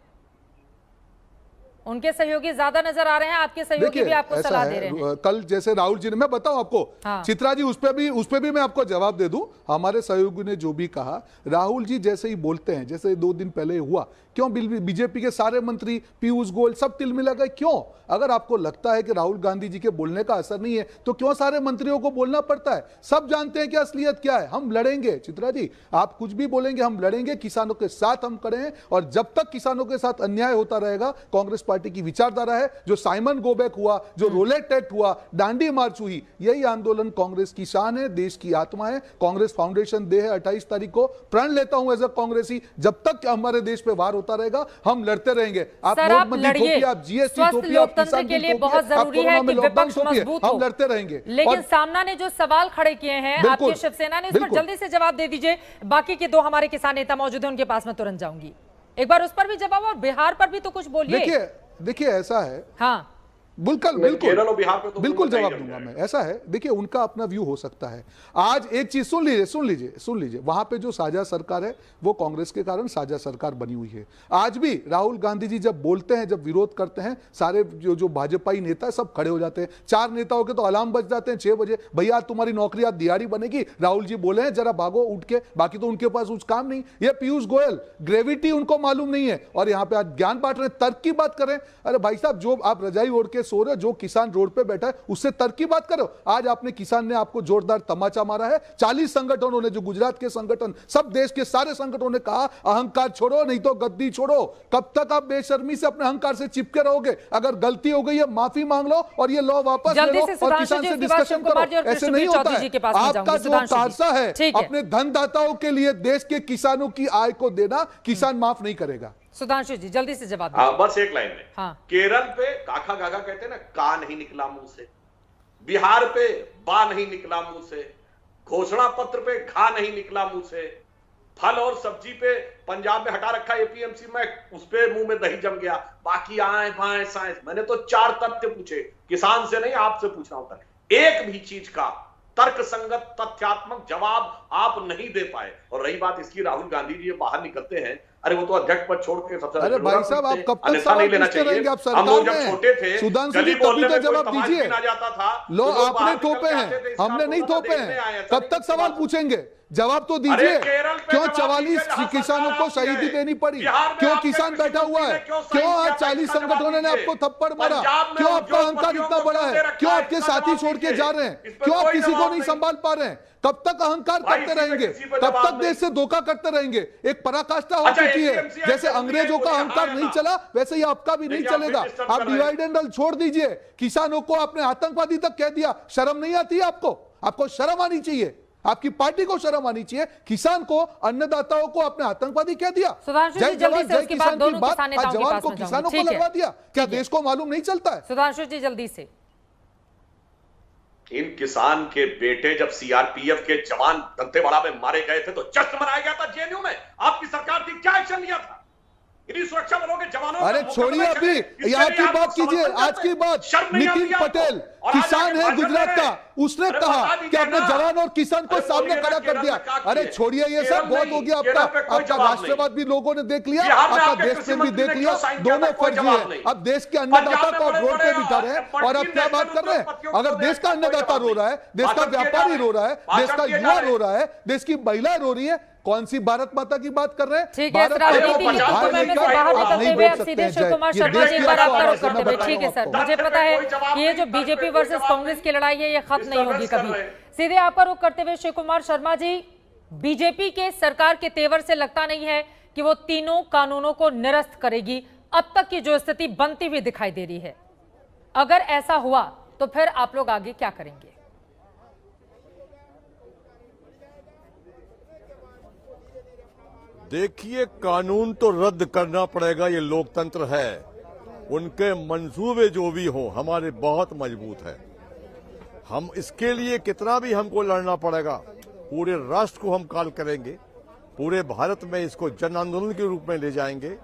उनके सहयोगी ज्यादा नजर आ रहे हैं, आपके सहयोगी भी आपको सलाह दे रहे हैं। कल जैसे राहुल जी ने, मैं बताऊं आपको, हाँ। चित्रा जी, उस पे भी मैं आपको जवाब दे दूं। हमारे सहयोगी ने जो भी कहा, राहुल जी जैसे ही बोलते हैं, जैसे 2 दिन पहले हुआ, क्यों बीजेपी के सारे मंत्री, पीयूष गोयल, सब तिल मिला गए? क्यों? अगर आपको लगता है कि राहुल गांधी जी के बोलने का असर नहीं है, तो क्यों सारे मंत्रियों को बोलना पड़ता है? सब जानते हैं कि असलियत क्या है। हम लड़ेंगे चित्रा जी, आप कुछ भी बोलेंगे, हम लड़ेंगे, किसानों के साथ हम खड़े हैं, और जब तक किसानों के साथ अन्याय होता रहेगा, कांग्रेस पार्टी की विचारधारा है, जो साइमन गोबैक हुआ, जो रोलेट एक्ट हुआ, दांडी मार्च हुई, यही आंदोलन कांग्रेस की शान है, देश की आत्मा है। कांग्रेस फाउंडेशन डे है 28 तारीख को, प्रण लेता हूं एज अ कांग्रेसी, जब तक हमारे देश पे वार होता रहेगा हम लड़ते रहेंगे। आप नोटबंदी थोपिए, आप जीएसटी थोपिए, आप किसान के लिए बहुत जरूरी है कि विपक्ष मजबूत हो, हम लड़ते रहेंगे। लेकिन सामना ने जो सवाल खड़े किए हैं आपकी शिवसेना ने, उस पर जल्दी से जवाब दे दीजिए। बाकी के 2 हमारे किसान नेता मौजूद हैं, उनके पास मैं तुरंत जाऊंगी, एक बार उस पर भी जवाब, और बिहार पर भी तो कुछ बोलिए। देखिए ऐसा है, हाँ बिल्कुल जवाब दूंगा मैं। ऐसा है, देखिए उनका अपना व्यू हो सकता है। आज एक चीज सुन लीजिए, वहां पे जो साझा सरकार है वो कांग्रेस के कारण साझा सरकार बनी हुई है। आज भी राहुल गांधी जी जब बोलते हैं, जब विरोध करते हैं, सारे जो भाजपाई नेता है सब खड़े हो जाते हैं। 4 नेताओं के तो अलार्म बज जाते हैं 6 बजे, भैया तुम्हारी नौकरी आज दिहाड़ी बनेगी, राहुल जी बोले हैं जरा भागो उठ के, बाकी तो उनके पास कुछ काम नहीं। ये पीयूष गोयल, ग्रेविटी उनको मालूम नहीं है, और यहाँ पे आज ज्ञान बांट रहे, तर्क की बात करें। अरे भाई साहब, जो आप रजाई ओढ़ के सो रहे हो, जो किसान रोड पे बैठा है उससे तर्क की बात करो। आज आपने किसान ने आपको जोरदार तमाचा मारा है। 40 संगठनों ने, जो गुजरात के संगठन, सब देश के सारे संगठनों ने कहा अहंकार छोड़ो नहीं तो गद्दी छोड़ो। कब तक आप बेशर्मी से अपने अहंकार से चिपके रहोगे? अगर गलती हो गई है माफी मांग लो और ये लॉ वापस ले लो और किसान से डिस्कशन करो। ऐसे नहीं होता है। आपका जो कारसा है अपने धनदाताओं के लिए देश के किसानों की आय को देना, किसान माफ नहीं करेगा। सुधांशु जी जल्दी से जवाब हाँ, बस एक लाइन में। हाँ। केरल पे काका गागा कहते हैं ना, का नहीं निकला मुंह से। बिहार पे बा नहीं निकला मुंह से। घोषणा पत्र पे घा नहीं निकला मुंह से। फल और सब्जी पे पंजाब में हटा रखा एपीएमसी में, उस पे मुंह में दही जम गया। बाकी आए बाएं साइंस। मैंने तो 4 तथ्य पूछे, किसान से नहीं आपसे पूछ रहा हूं। एक भी चीज का तर्कसंगत तथ्यात्मक जवाब आप नहीं दे पाए। और रही बात इसकी, राहुल गांधी जी बाहर निकलते हैं, अरे वो तो अध्यक्ष पद छोड़ के सबसे अरे भाई साहब आप कब तक सवाल पूछते रहेंगे? आप सरकार में जब छोटे थे, सुधांशु जी तभी तो जवाब दीजिए। जाता था लो आपने थोपे हैं, हमने नहीं थोपे हैं। कब तक सवाल पूछेंगे? जवाब तो दीजिए। क्यों 44 किसानों को शहीदी देनी पड़ी? क्यों किसान बैठा हुआ है? क्यों आज 40 संगठनों ने आपको थप्पड़ मारा? क्यों आपका अहंकार इतना बड़ा है? क्यों आपके साथी छोड़ के जा रहे हैं? क्यों आप किसी को नहीं संभाल पा रहे हैं? कब तक अहंकार करते रहेंगे? कब तक देश से धोखा करते रहेंगे? एक पराकाष्ठा हो चुकी है। जैसे अंग्रेजों का अहंकार नहीं चला, वैसे ही आपका भी नहीं चलेगा। आप डिवाइड एंड रूल छोड़ दीजिए। किसानों को आपने आतंकवादी तक कह दिया। शर्म नहीं आती है आपको? आपको शर्म आनी चाहिए। आपकी पार्टी को शर्म आनी चाहिए। किसान को, अन्नदाताओं को आपने आतंकवादी कह दिया। जय जवान जय किसान की बात आज जवान को किसानों को लगवा दिया। क्या देश को मालूम नहीं चलता है? सुधांशु जी जल्दी से। इन किसान के बेटे जब सीआरपीएफ के जवान दंतेवाड़ा में मारे गए थे तो जश्न मनाया गया था जेएनयू में। आपकी सरकार थी, क्या एक्शन लिया था? इन्हीं सुरक्षा बलों के जवानों। अरे छोड़िए अभी यहाँ की बात कीजिए। आज की बात, नितिन पटेल किसान है गुजरात का, उसने कहा कि अपने जवान और किसान को सामने खड़ा कर दिया। अरे छोड़िए ये सब, बहुत हो गया आपका। आपका राष्ट्रवाद भी लोगों ने देख लिया, आपका देश में भी देख लिया। दोनों फर्जी है। अब देश के अन्नदाता को आप रोड पे बिठा रहे हैं और अब क्या बात कर रहे हैं? अगर देश का अन्नदाता रो रहा है, देश का व्यापारी रो रहा है, देश का युवा रो रहा है, देश की महिला रो रही है, कौन सी भारत माता की बात कर रहे हैं? ठीक है, बाहर निकलते हुए अब सीधे शिव कुमार शर्मा जी पर आपका रुख करते हुए। ठीक है सर, मुझे पता है कि ये जो बीजेपी वर्सेस कांग्रेस की लड़ाई है ये खत्म नहीं होगी कभी। सीधे आपका रुख करते हुए शिव कुमार शर्मा जी, बीजेपी के सरकार के तेवर से लगता नहीं है कि वो तीनों कानूनों को निरस्त करेगी। अब तक की जो स्थिति बनती हुई दिखाई दे रही है, अगर ऐसा हुआ तो फिर आप लोग आगे क्या करेंगे? देखिए, कानून तो रद्द करना पड़ेगा, ये लोकतंत्र है। उनके मंसूबे जो भी हो हमारे बहुत मजबूत है। हम इसके लिए कितना भी हमको लड़ना पड़ेगा, पूरे राष्ट्र को हम कॉल करेंगे, पूरे भारत में इसको जन आंदोलन के रूप में ले जाएंगे।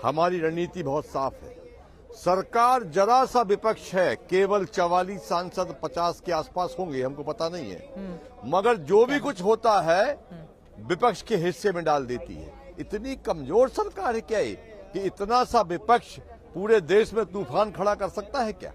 हमारी रणनीति बहुत साफ है। सरकार जरा सा विपक्ष है, केवल 44 सांसद 50 के आसपास होंगे, हमको पता नहीं है, मगर जो भी कुछ होता है विपक्ष के हिस्से में डाल देती है। इतनी कमजोर सरकार है क्या ये कि इतना सा विपक्ष पूरे देश में तूफान खड़ा कर सकता है क्या?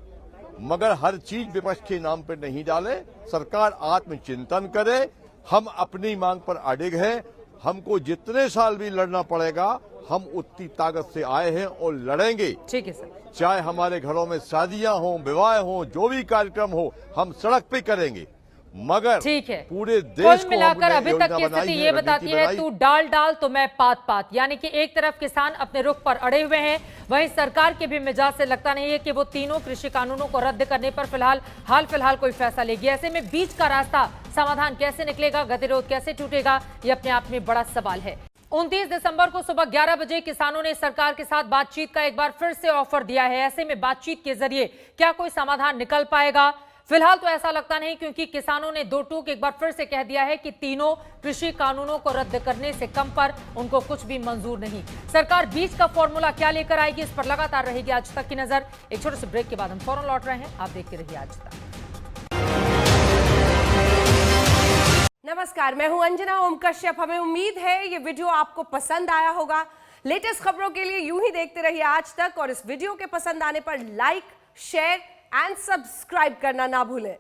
मगर हर चीज विपक्ष के नाम पर नहीं डाले, सरकार आत्मचिंतन करे। हम अपनी मांग पर अडिग हैं। हमको जितने साल भी लड़ना पड़ेगा, हम उतनी ताकत से आए हैं और लड़ेंगे। ठीक है सर। चाहे हमारे घरों में शादियां हो, विवाह हो, जो भी कार्यक्रम हो, हम सड़क पे करेंगे। मगर ठीक है, पूरे देश कुल मिलाकर अभी तक की स्थिति ये बताती है, तू डाल डाल तो मैं पात पात। यानी कि एक तरफ किसान अपने रुख पर अड़े हुए हैं, वहीं सरकार के भी मिजाज से लगता नहीं है कि वो तीनों कृषि कानूनों को रद्द करने पर हाल फिलहाल कोई फैसला लेगी। ऐसे में बीच का रास्ता, समाधान कैसे निकलेगा, गतिरोध कैसे टूटेगा, ये अपने आप में बड़ा सवाल है। 29 दिसंबर को सुबह 11 बजे किसानों ने सरकार के साथ बातचीत का एक बार फिर से ऑफर दिया है। ऐसे में बातचीत के जरिए क्या कोई समाधान निकल पाएगा? फिलहाल तो ऐसा लगता नहीं, क्योंकि किसानों ने दो टूक एक बार फिर से कह दिया है कि तीनों कृषि कानूनों को रद्द करने से कम पर उनको कुछ भी मंजूर नहीं। सरकार बीच का फॉर्मूला क्या लेकर आएगी, इस पर लगातार रहेगी आज तक की नजर। एक छोटे से ब्रेक के बाद हम फौरन लौट रहे हैं, आप देखते रहिए आज तक। नमस्कार, मैं हूं अंजना ओम कश्यप। हमें उम्मीद है ये वीडियो आपको पसंद आया होगा। लेटेस्ट खबरों के लिए यूं ही देखते रहिए आज तक, और इस वीडियो के पसंद आने पर लाइक, शेयर एंड सब्सक्राइब करना ना भूलें।